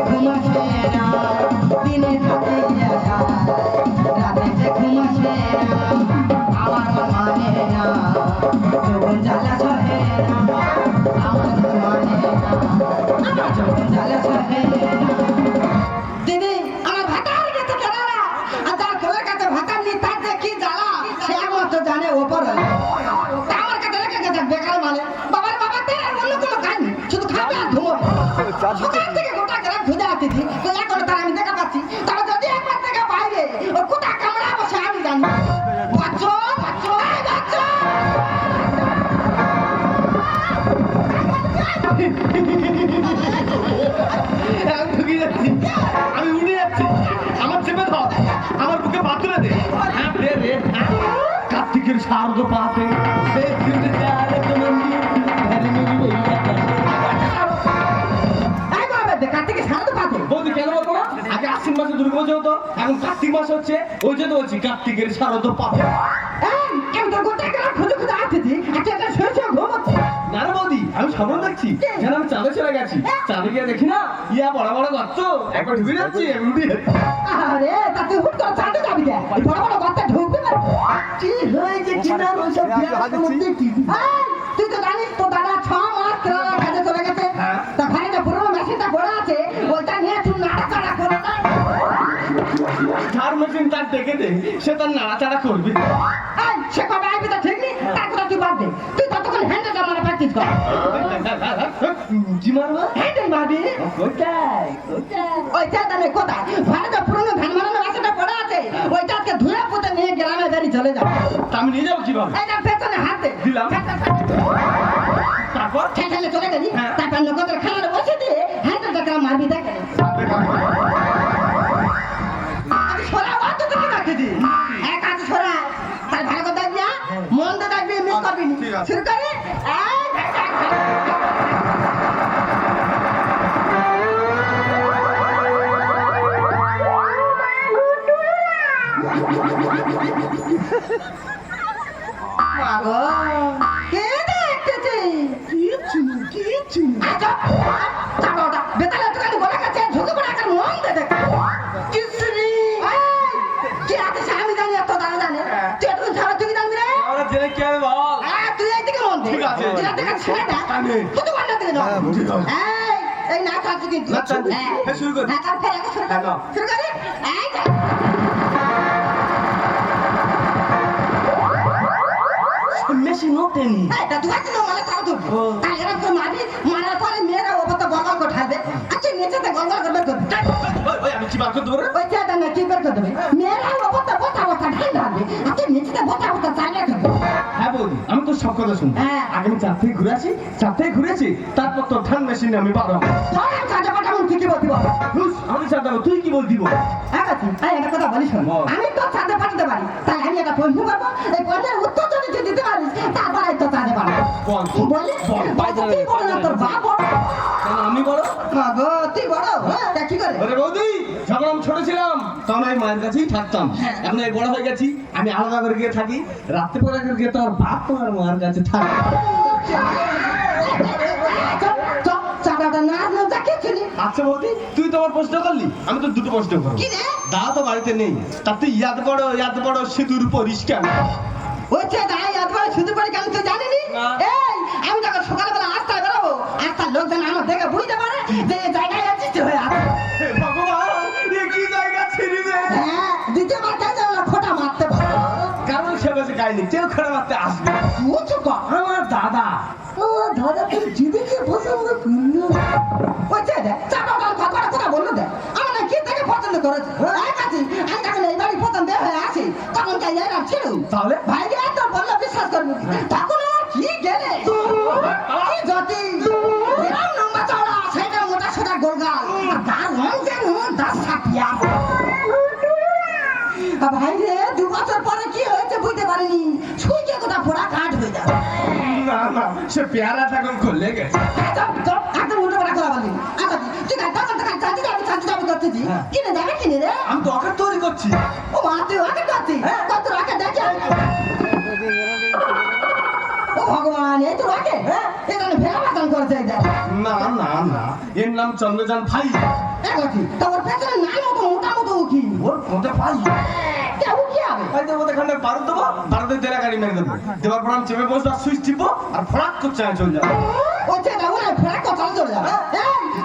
ঘুম আসে না, দিনে থাকে আশা, রাতে ঘুম আসে না, আমার মন মানে না, যৌবন জ্বালা সহে না, আমার মন মানে না, আমার যৌবন জ্বালা সহে না। দিদি আমার ভাতার কাছে কেনারা, আর যার কোলের কাছে ভাতার নেই তার যে কি জ্বালা সে একমাত্র জানে ওপর। আমার কাছে রেখে গেছে বেকার মানে বাবার বাবাতে আর অন্য কোনো কাজ নেই, শুধু খাবে আর ঘুমোবে। সকাল থেকে গোটা গ্রাম খুঁজে আসছি তো এখন তার আমি দেখা পাচ্ছি, তবে যদি একবার থেকে বাইরে ও কোথা কামড়া বসে আমি জানি। বাচ্চো বাচ্চো বাচ্চো আমি উঠে যাচ্ছি, আমার চেপে ধর, আমার বুকে পা তুলে দে। হ্যাঁ দে রে, কার্তিকের শারদ পাতে কার্তিকে সারতে পারবে বৌদি কেন বলবো না? আগে আশ্বিন মাসে দুর্গাপুজো হতো, এখন কার্তিক মাস হচ্ছে, ওই জন্য বলছি কার্তিকের শারদ পাতে। আমি তো গোটা গ্রাম খুঁজে খুঁজে আসছি, আচ্ছা এটা শুয়ে শুয়ে ঘুমোচ্ছে। না রে বৌদি, আমি স্বপ্ন দেখছি যেন আমি চাঁদে চলে গেছি, চাঁদে গিয়ে দেখি না ইয়া বড় বড় গর্ত, একবার ঢুকে যাচ্ছি আমি উঠে যাচ্ছি। আরে তাতে হুট করে চাঁদে যাবি কে? এই বড় বড় গর্তে ঢুকবি না। কি হয়েছে কি না ওসব বিয়ার মধ্যে কি? তুই তো জানিস তো দাদা 6 মাস কেরালা কাজে চলে গেছে, তা ঘরে যে পুরোনো মেশিনটা পড়ে আছে ওইটা নিয়ে তুই নাড়াচাড়া করে না। ঝাড় মেশিন তার ডেকে দে, সে তার নাড়াচাড়া করবে। সে কবে আসবি তা ঠিক নেই, তার কথা তুই বাদ দে। তুই ততক্ষণ হ্যান্ডেলটা মারা প্র্যাকটিস কর। কি মারবো? হ্যান্ডেল মারবি? কোথায় ওইটা তাহলে কোথায়? ঘরে যে পুরোনো ধান মারানো মেশিনটা পড়ে আছে ওইটা আজকে ধুয়ে পুঁতে নিয়ে গ্রামে বেরিয়ে চলে যাবে। তা আমি নিয়ে যাবো কিভাবে? এইটা পেছনে হাত দে দিলাম। তারপর ঠেলে চলে গেলি, তারপর নগদের খানারে বসে দিয়ে হ্যান্ডেলটা কেন মারবি দেখে। আমি সরা বাদ তো কি রাখছি এক হাত সরা, তার ভালো কথা দেখবি, মন দিয়ে দেখবি, মিস করবি না। শুরু করে কে দেখতেছে? কিছু আচ্ছা তাড়াটা বেতালে দোকানে গলা কাছে ঝুঁকে পড়ে একটা মন দে দেখ কিছু নেই। কি আছে আমি জানি, এত দাদা জানে তুই এত সারা তুই জানবি রে। আমরা জেনে কি হবে বল? তুই এইদিকে মন দে, ঠিক আছে। তুই দেখা ছেড়ে দে, তুই তো বন্ধ করে দাও। এই না কাছে কিন্তু শুরু কর। হ্যাঁ তার ফের শুরু কর, শুরু করে এই মেশিন নোটেনি। এটা তুই একদম মানে তাও তো তাই এরকম করে মারবি, মারার পরে মেয়েরা ওপর তো গলগল করে ঠাইবে, আচ্ছা নিচেতে গলগল করবে করবে। ওই আমি কি বার করতে পারবো? ওই চেয়ারটা না কি করে দেবে, মেয়েরা ওপর তো বসা বসা ঠাই ঢালবে, আচ্ছা নিচেতে বসা বসা চালিয়ে দেবে। হ্যাঁ বৌদি, আমি তো সব কথা শুনবো। আগে আমি চার থেকে ঘুরে আসি, চার থেকে ঘুরেছি, তারপর তো ধান মেশিনে আমি পারবো। ধরে চাঁদা পাঠাবো তুই কি বলতি বল? আমি চাঁদাবো, তুই কি বলতি বল? হ্যাঁ আছি, একটা কথা বলিস শোন, আমি তো চাঁদা পাঠাতে পারি, তাই আমি একটা প্রশ্ন করবো, এই প্রশ্নের উত্তর যদি তুই দিতে পারিস তারপরে তো চাঁদা পাঠাবো। বল বলি তুই বড় না তোর বাপ বড়? আমি বড়। গো তুই বড়, তা কি করে? আরে বৌদি, যখন আমি ছোট ছিলাম তখন আমি মায়ের কাছেই থাকতাম, এখন আমি বড় হয়ে গেছি, আমি আলাদা করে গিয়ে থাকি, রাত্রে পরে গিয়ে তোমার বাপ তোমার মায়ের কাছে থাকে। চাঁদাটা না না কিছু নেই। আচ্ছা বৌদি, তুই তো আমার প্রশ্ন করলি, আমি তো দুটো প্রশ্ন করবো। কি রে? দাদা তো বাড়িতে নেই, তাতে ইয়াদ বড় সিঁদুর পরিষ্কার। ওই চেয়ে এতবার শুধু করে কেন তুই জানিনি? না। এই আমি যখন সকালবেলা রাস্তায় বেরোবো রাস্তার লোকজন আমার দেখে বুঝতে পারে যে এই জায়গায় আছিস হয়ে আছে। হে ভগবান, এ কি জায়গা ছিড়ি রে? হ্যাঁ দ্বিতীয়বার যাই যাবো না, খোঁটা মারতে পারো। কারণ সে বেশি গাইনি, কেউ খেলা মারতে আসবে না। উঁচু কর। আমার দাদা। ও দাদা তুই জিদিকে পছন্দ করলো। ওই চেয়ে দেখ চাপাটার কথা বললো দেখ আমার না কি থেকে পছন্দ করেছে। এক আছি আমি যখন এই বাড়ি পছন্দ হয়ে আসি তখন তাই এরা ছিল তাহলে ভাই গেলে তো বললো বিশ্বাস করবি তখন আমার কি গেলে কি জাতি এরকম লম্বা চওড়া সেটা মোটা সোটা গোলগাল আর তার রং যেন দাস ছাপিয়া। ভাই রে 2 বছর পরে কি হয়েছে বুঝতে পারিনি, সুইকে কোটা পোড়া কাঠ হয়ে যাবে। না না, সে পেয়ারা থাকুন খুলে গেছে। একদম উল্টো পাল্টা কথা বলবি। আচ্ছা ঠিক আছে তখন তখন চাঁদি যাবি করতেছি কিনে যাবে কিনে রে। আমি তো অকার তৈরি করছি। ও মা তুই আগে করছিস কত আগে দেখে। ও ভগবান এই তো আগে এখানে ফেরা বাতান করেছে। না না না, এর নাম নাম চন্দ্রযান ভাই। দেখি তোমার পেছনে নাই মতো মোটা মতো উঠি ওর কোনটা ভাই কেউ কি হবে ভাই দেবো এখানে বারুদ দেবো, বারুদের তেলা গাড়ি মেরে দেবো, দেওয়ার পর আমি চেপে বসবো, সুইচ টিপবো আর ফড়াক করছে চলে যাবো। ওইটা দেখো না ফেরা কথা চলে যাবে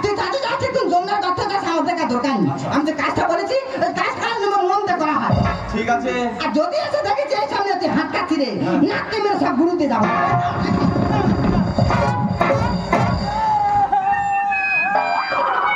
তুই কাজে যাচ্ছিস তুই জমদার কথা যা আমার দেখা দরকার নেই আমি যে কাজটা বলেছি ওই কাজ করার জন্য মন দিয়ে করা হয় ঠিক আছে আর যদি এসে দেখেছি এই সামনে তুই হাত কাটছি রে নাকতে মেরে সব গুরুতে যাবো